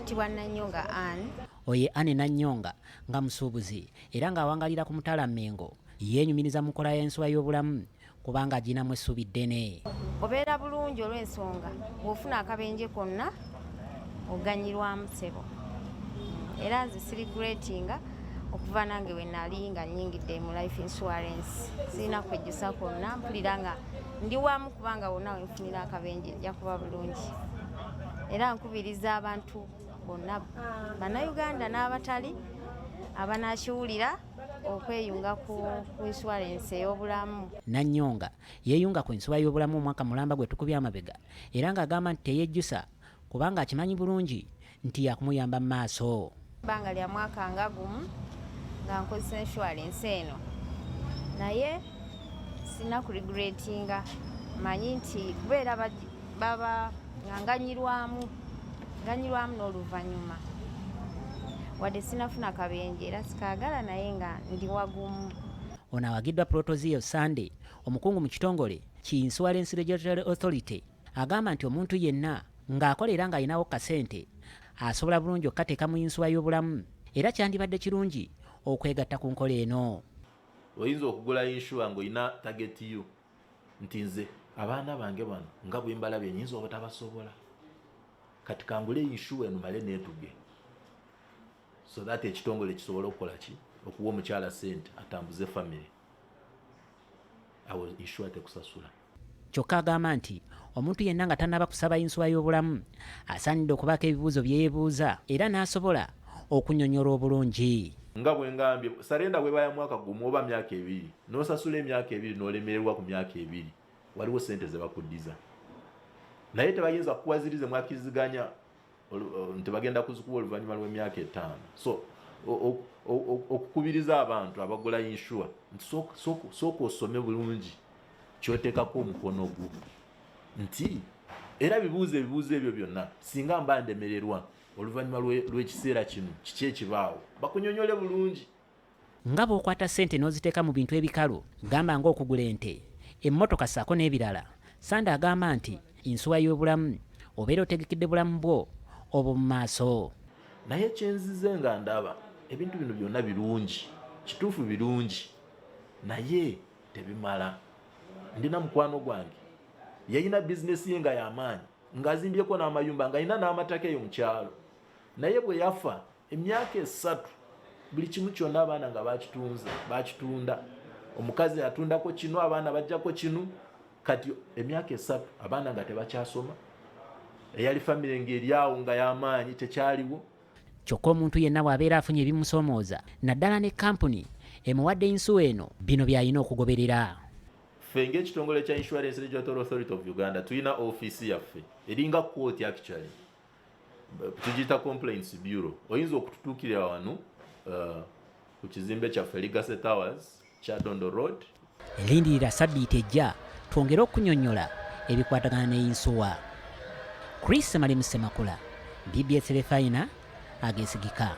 Nanyonga Anne. Oye Anne Nanyonga nga musuubuzi era ng'awangalira ku mutala Mmengo yeenyumiriza mu nkola y'ensuwa y'obulamu kubanga aginamu essuubi ddene. Obeera bulungi olw'ensonga bw'ofuna akabenje konna oganyirwamu ssebo. Era nze sirigulatinga okuva nange we nali nga nnyingidde mu life insurance. Sirina kwejjusa kwonna, mpulira nga ndi wamu kubanga wonna we nfunira akabenje nja kuba bulungi. Era nkubiriza abantu bonna Bannayuganda n'abatali abanaakiwulira okweyunga ku insurance ey'obulamu. Nanyonga yeeyunga ku nsuwa y'obulamu omwaka mulamba gwe tukubye amabega era ng'agamba nti teyejjusa kubanga akimanyi bulungi nti yakumuyamba mu maaso. Bbanga lya mwaka nga gumu nga nkozesa insurance eno naye sina kurigulatinga, manyi nti kubeera baba nga nganyirwamu n'oluvannyuma wadde sinafuna kabenje era sikaagala naye nga ndi wagumu. Ono awagiddwa Protozio Sunday omukungu mu kitongole ki Insurance Regulatory Authority agamba nti omuntu yenna ng'akolera ng'ayinawo kasente asobola bulungi okukateeka mu nsuwa y'obulamu era kyandibadde kirungi okwegatta ku nkola eno. Oyinza okugula inshuwa ng'olina tageti yo nti nze abaana bange bano nga bwe mbalabye nyinza obutabasobola kati kangule inshuwa eno male neetuge so that ekitongole kisobola okukola ki okuwa omukyala sente atambuze family awo inshuwa tekusasula. Kyokka agamba nti omuntu yenna nga tannaba kusaba insuwa y'obulamu asaanidde okubaako ebibuuzo bye yeebuuza era n'asobola okunnyonnyola obulungi. Nga bwe ngambye sarenda bwe baya mwaka gumu oba myaka ebiri n'osasula emyaka ebiri n'olemererwa ku myaka ebiri waliwo sente ze bakuddiza naye tebayinza kukuwaziriza mwakkiriziganya nti bagenda kuzikuwa oluvannyuma lw'emyaka 5. So okukubiriza abantu abagula inshuwa nti sooka osome bulungi kyoteekako omukono gwo nti era ebibuuzo ebyo byonna singa mba ndemererwa oluvannyuma lw'ekiseera kino kiki ekibaawo bakunyonyole bulungi. Nga bw'okwata ssente n'oziteeka mu bintu ebikalu gamba ng'okugula ente emmotoka ssaako n'ebirala, Sanda agamba nti insuwa y'obulamu obeera otegekedde bulamu bwo obwo mu maaso. Naye kyenzize nga ndaba ebintu bino byonna birungi kituufu birungi naye tebimala. Ndina mukwano gwange yayina bizinesi ye nga y'amaanyi ng'azimbyeko n'amayumba ng'alina n'amataka eyo mu kyalo naye bwe yafa emyaka 3 buli kimu kyonna abaana nga bakitunda omukazi atundako kino abaana bajjako kinu kati emyaka 3 abaana nga tebakyasoma eyali famire ng'eryawo nga y'amaanyi tekyaliwo. Kyokka omuntu yenna bw'abeera afunye ebimusoomooza naddala ne kampuni emuwadde insuwa eno bino by'alina okugoberera. Ffe ng'ekitongole kya Insurance Regulatory Authority of Uganda tulina ofiisi yaffe eringa court actually tugiyita Complaints Bureau. Oyinza okututuukirira wano ku kizimbe kyaffe Legacy Towers Kyadondo Road. Lindirira sabbiiti ejja twongere okunnyonnyola ebikwatagana n'eyinsuwa. Chris Malimu Semakula, BBS Refina ageesigika.